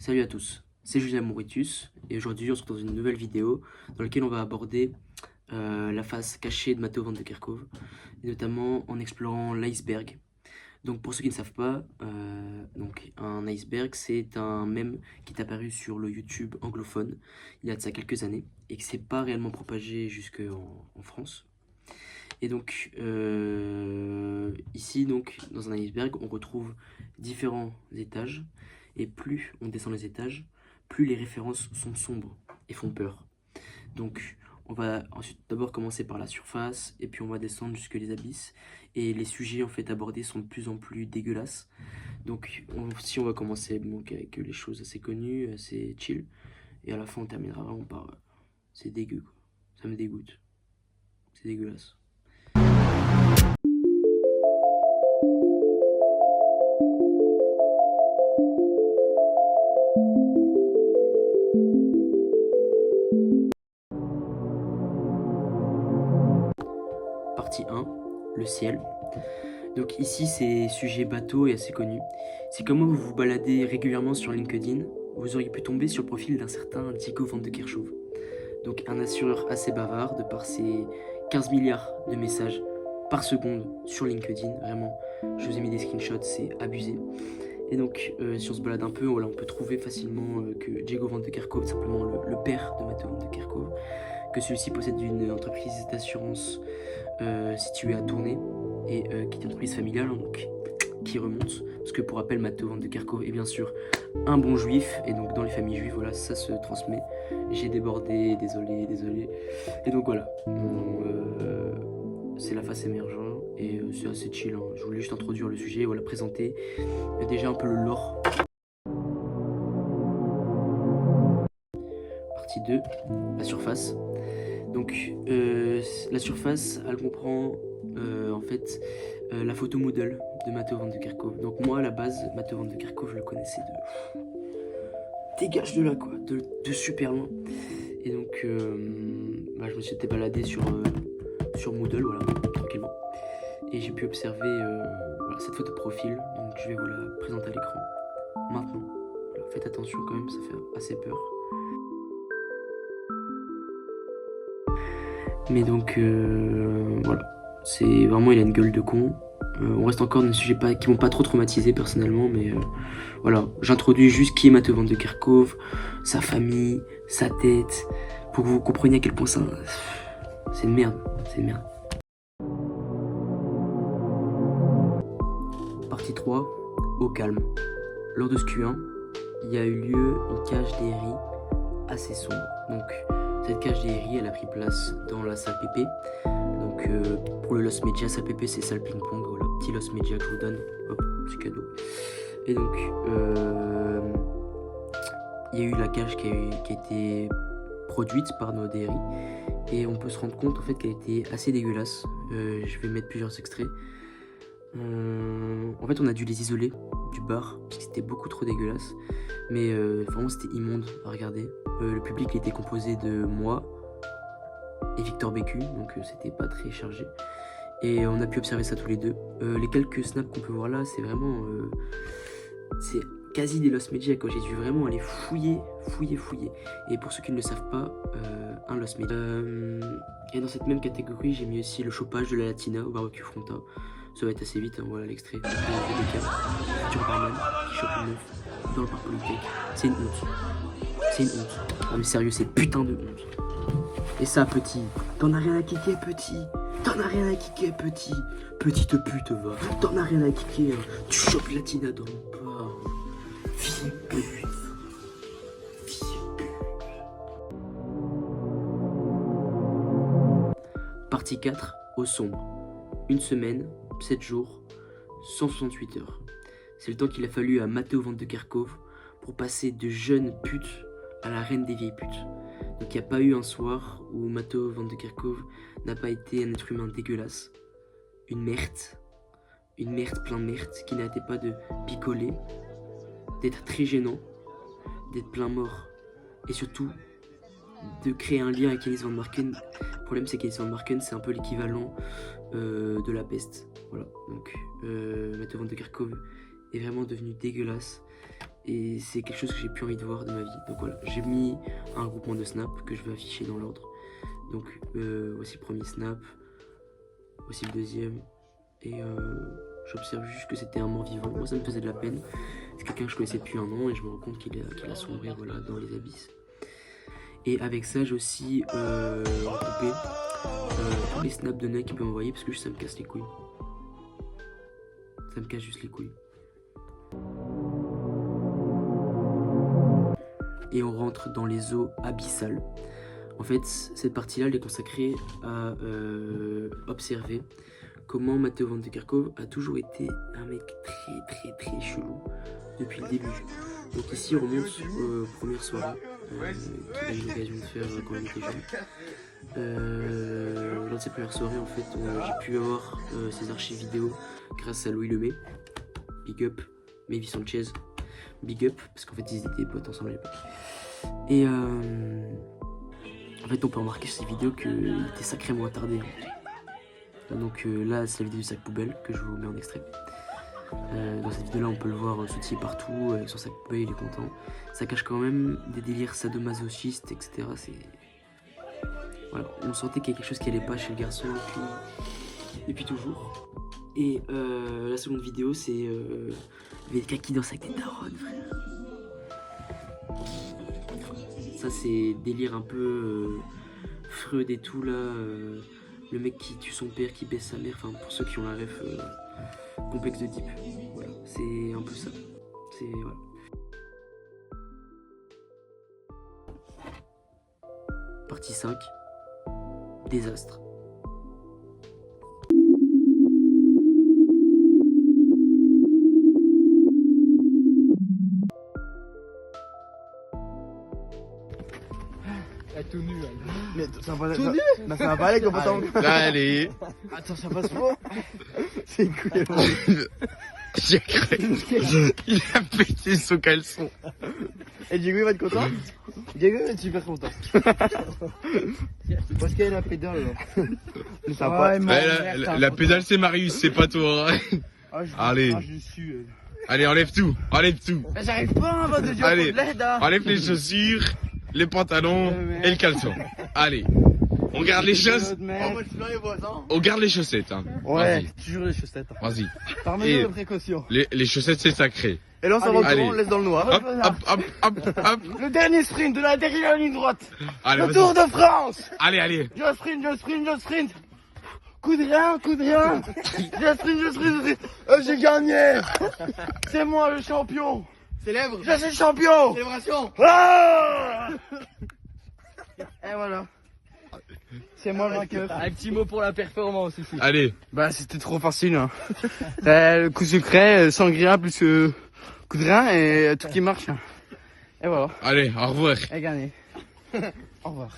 Salut à tous, c'est Julien Mauritius et aujourd'hui on se retrouve dans une nouvelle vidéo dans laquelle on va aborder la face cachée de Matteo van de Kerkhove et notamment en explorant l'iceberg. Donc pour ceux qui ne savent pas, donc un iceberg c'est un mème qui est apparu sur le YouTube anglophone il y a de ça quelques années et qui s'est pas réellement propagé jusque en France. Et donc ici donc dans un iceberg on retrouve différents étages et plus on descend les étages, plus les références sont sombres et font peur. Donc on va ensuite d'abord commencer par la surface et puis on va descendre jusque les abysses et les sujets en fait abordés sont de plus en plus dégueulasses. Donc si on va commencer donc, avec les choses assez connues, assez chill et à la fin on terminera vraiment par c'est dégueu quoi. Ça me dégoûte. C'est dégueulasse. Partie 1, le ciel. Donc ici c'est sujet bateau et assez connu. Si comme moi vous vous baladez régulièrement sur LinkedIn, vous auriez pu tomber sur le profil d'un certain Diego van de Kerkhove. Donc un assureur assez bavard de par ses 15 milliards de messages par seconde sur LinkedIn. Vraiment, je vous ai mis des screenshots, c'est abusé. Et donc si on se balade un peu, voilà, on peut trouver facilement que Diego van de Kerkhove est simplement le père de Matteo van de Kerkhove, que celui-ci possède une entreprise d'assurance située à Tournai et qui est une entreprise familiale donc qui remonte parce que pour rappel Matteo van de Kerkhove est bien sûr un bon juif et donc dans les familles juives voilà ça se transmet. J'ai débordé, désolé et donc voilà c'est la face émergente et c'est assez chill hein. Je voulais juste introduire le sujet, voilà, présenter déjà un peu le lore. Partie 2, la surface. Donc la surface, elle comprend en fait la photo modèle de Matteo van de Kerkhove. Donc moi à la base, Matteo van de Kerkhove, je le connaissais de dégage de là quoi, de super loin. Et donc je me suis été baladé sur Moodle, voilà, tranquillement. Et j'ai pu observer voilà, cette photo de profil. Donc je vais vous la présenter à l'écran maintenant. Voilà, faites attention quand même, ça fait assez peur. Mais donc voilà, c'est vraiment, il a une gueule de con. On reste encore dans des sujets qui m'ont pas trop traumatisé personnellement, mais voilà, j'introduis juste qui est Matteo van de Kerkhove, sa famille, sa tête, pour que vous compreniez à quel point ça, c'est une merde, c'est une merde. Partie 3, au calme. Lors de ce Q1, il y a eu lieu une cage d'aérie assez sombre. Donc cette cage d'aérie, elle a pris place dans la salle PP. Donc pour le Lost Media, salle PP c'est salle ping-pong, voilà, petit Lost Media que je vous donne, hop, c'est cadeau. Et donc il y a eu la cage qui a été produite par nos DRI et on peut se rendre compte en fait qu'elle était assez dégueulasse. Je vais mettre plusieurs extraits. En fait on a dû les isoler du bar parce que c'était beaucoup trop dégueulasse, mais vraiment c'était immonde à regarder. Le public était composé de moi et Victor Bécu, donc c'était pas très chargé et on a pu observer ça tous les deux. Les quelques snaps qu'on peut voir là, c'est vraiment c'est quasi des Lost Media quand j'ai dû vraiment aller fouiller. Et pour ceux qui ne le savent pas, un Lost Media. Et dans cette même catégorie, j'ai mis aussi le chopage de la Latina au barbecue Fronta. Ça va être assez vite, hein, voilà l'extrait. Futur barman qui chope une meuf dans le parc Polytech. C'est une honte. C'est une honte. Non mais sérieux, c'est putain de honte. Et ça, petit, t'en as rien à kicker, petit. T'en as rien à kicker, petit. Petite pute, va. T'en as rien à kicker. Hein. Tu chopes Latina dans le bar. Fille pute. Partie 4, au sombre. Une semaine, 7 jours, 168 heures. C'est le temps qu'il a fallu à Matteo van de Kerkhove pour passer de jeune pute à la reine des vieilles putes. Donc il n'y a pas eu un soir où Matteo van de Kerkhove n'a pas été un être humain dégueulasse. Une merde plein de merde qui n'arrêtait pas de picoler, d'être très gênant, d'être plein mort et surtout de créer un lien avec Elise Van Marken. Le problème c'est qu'Elise Van Marken c'est un peu l'équivalent de la peste. Voilà, donc Matteo van de Kerkhove est vraiment devenu dégueulasse Et c'est quelque chose que j'ai plus envie de voir de ma vie. Donc voilà, j'ai mis un groupement de snaps que je vais afficher dans l'ordre. Donc voici le premier snap, voici le deuxième. Et j'observe juste que c'était un mort-vivant. Moi ça me faisait de la peine. C'est quelqu'un que je connaissais depuis un an et je me rends compte qu'il a sombré voilà, dans les abysses. Et avec ça j'ai aussi recoupé tous les snaps de Nec qu'il peut m'envoyer parce que juste ça me casse les couilles. Ça me casse juste les couilles. Et on rentre dans les eaux abyssales. En fait, cette partie-là, elle est consacrée à observer comment Matteo Van de Kerkhove a toujours été un mec très chelou depuis le début. Donc ici, on remonte aux premières soirées qu'il a eu l'occasion de faire quand il était jeune. Lors de ces premières soirées, en fait, j'ai pu avoir ces archives vidéo grâce à Louis Lemay. Big up, Mavis Sanchez. Big up, parce qu'en fait, ils étaient potes ensemble à l'époque. Et en fait, on peut remarquer sur ces vidéos qu'il était sacrément attardé. Donc là, c'est la vidéo du sac poubelle que je vous mets en extrait. Dans cette vidéo-là, on peut le voir sautiller partout avec son sac poubelle, il est content. Ça cache quand même des délires sadomasochistes, etc. Voilà, on sentait qu'il y a quelque chose qui allait pas chez le garçon depuis toujours. Et la seconde vidéo, c'est VK qui danse avec des darons, frère. Ça, c'est délire un peu Freud et tout là. Le mec qui tue son père, qui baisse sa mère. Enfin, pour ceux qui ont la ref, complexe de type. Voilà, c'est un peu ça. C'est voilà. Partie 5. Désastre. Tout nu, mais ça va tout nu. Bah ça va pas aller comme autant. Allez. Attends, ça passe pas. C'est cool. J'ai cru. Il a pété son caleçon. Et Diego il va être content. Diego il va être super content. Parce qu'il a la pédale là. Mais ça va pas. La pédale c'est Marius, c'est pas toi. Allez. Je suis. Allez, enlève tout. Enlève tout. Mais j'arrive pas à de Diego. Allez, enlève les chaussures, les pantalons et le caleçon. Allez. On garde les chaussettes. On garde les chaussettes. Hein. Ouais, toujours les chaussettes. Vas-y. Par mesure de précaution. Les chaussettes c'est sacré. Et là on s'en va, on laisse dans le noir. Hop. Le dernier sprint de la dernière ligne droite. Allez, le Tour de France. Allez. Je sprint. Coup de rien. Je sprint. J'ai gagné. C'est moi le champion. Célèbre. Je suis le champion. Célébration. Ah. Et voilà. C'est moi le vainqueur. Un petit mot pour la performance ici. Allez. Bah c'était trop facile. Hein. Le coup sucré, sangria plus coup de rein et tout qui marche. Et voilà. Allez, au revoir. Et gagné. Au revoir.